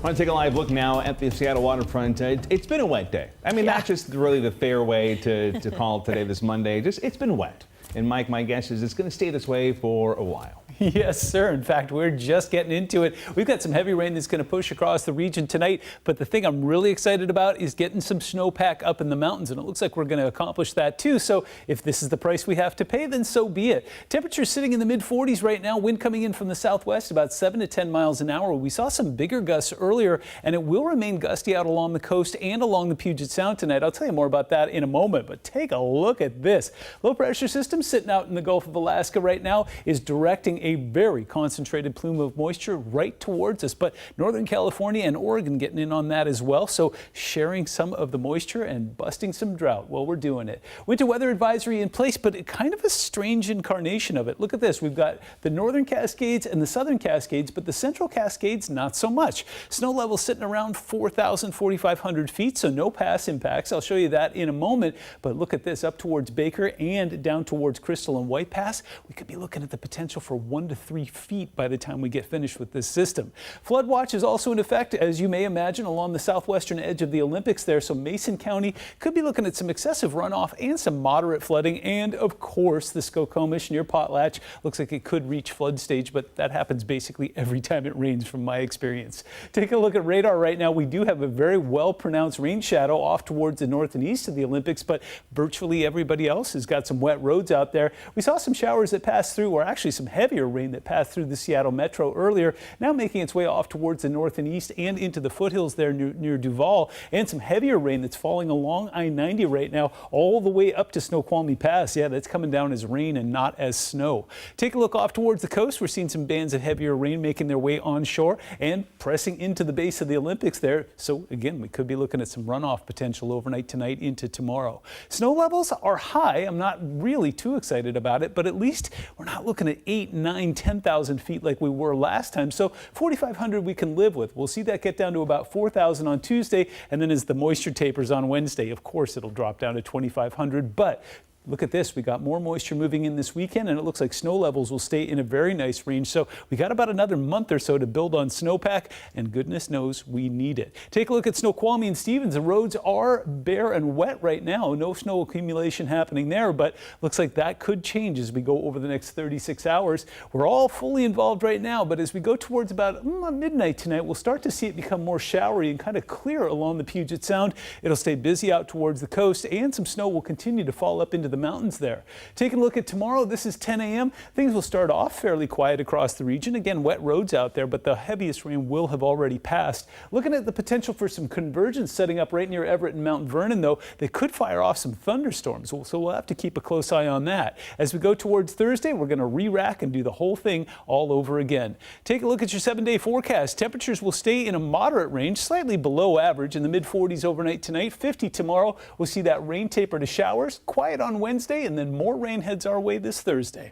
I want to take a live look now at the Seattle waterfront. It's been a wet day. I mean, that's just really the fair way to call it today, this Monday. It's been wet. And Mike, my guess is it's going to stay this way for a while. Yes, sir. In fact, we're just getting into it. We've got some heavy rain that's going to push across the region tonight. But the thing I'm really excited about is getting some snowpack up in the mountains. And it looks like we're going to accomplish that, too. So if this is the price we have to pay, then so be it. Temperatures sitting in the mid-40s right now. Wind coming in from the southwest about 7 to 10 miles an hour. We saw some bigger gusts earlier, and it will remain gusty out along the coast and along the Puget Sound tonight. I'll tell you more about that in a moment. But take a look at this. Low pressure system sitting out in the Gulf of Alaska right now is directing a very concentrated plume of moisture right towards us, but Northern California and Oregon getting in on that as well, so sharing some of the moisture and busting some drought while we're doing it. Winter weather advisory in place, but kind of a strange incarnation of it. Look at this. We've got the northern Cascades and the southern Cascades, but the central Cascades not so much. Snow levels sitting around 4,000, 4,500 feet, so no pass impacts. I'll show you that in a moment, but look at this. Up towards Baker and down towards Crystal and White Pass, we could be looking at the potential for 1 to 3 feet by the time we get finished with this system. Flood watch is also in effect, as you may imagine, along the southwestern edge of the Olympics there, so Mason County could be looking at some excessive runoff and some moderate flooding, and of course the Skokomish near Potlatch looks like it could reach flood stage, but that happens basically every time it rains from my experience. Take a look at radar right now. We do have a very well pronounced rain shadow off towards the north and east of the Olympics, but virtually everybody else has got some wet roads out there. We saw some showers that passed through, or actually some heavier rain that passed through the Seattle metro earlier, now making its way off towards the north and east and into the foothills there near Duval, and some heavier rain that's falling along I-90 right now all the way up to Snoqualmie Pass. Yeah, that's coming down as rain and not as snow. Take a look off towards the coast. We're seeing some bands of heavier rain making their way onshore and pressing into the base of the Olympics there. So again, we could be looking at some runoff potential overnight tonight into tomorrow. Snow levels are high. I'm not really too excited about it, but at least we're not looking at 8, 9, 10,000 feet like we were last time. So 4,500 we can live with. We'll see that get down to about 4,000 on Tuesday. And then as the moisture tapers on Wednesday, of course, it'll drop down to 2,500. But look at this. We got more moisture moving in this weekend, and it looks like snow levels will stay in a very nice range. So we got about another month or so to build on snowpack, and goodness knows we need it. Take a look at Snoqualmie and Stevens. The roads are bare and wet right now. No snow accumulation happening there, but looks like that could change as we go over the next 36 hours. We're all fully involved right now, but as we go towards about midnight tonight, we'll start to see it become more showery and kind of clear along the Puget Sound. It'll stay busy out towards the coast, and some snow will continue to fall up into the mountains there. Taking a look at tomorrow, this is 10 a.m. Things will start off fairly quiet across the region. Again, wet roads out there, but the heaviest rain will have already passed. Looking at the potential for some convergence setting up right near Everett and Mount Vernon, though, they could fire off some thunderstorms, so we'll have to keep a close eye on that. As we go towards Thursday, we're going to re-rack and do the whole thing all over again. Take a look at your 7-day forecast. Temperatures will stay in a moderate range, slightly below average, in the mid-40s overnight tonight, 50 tomorrow. We'll see that rain taper to showers, quiet on Wednesday, and then more rain heads our way this Thursday.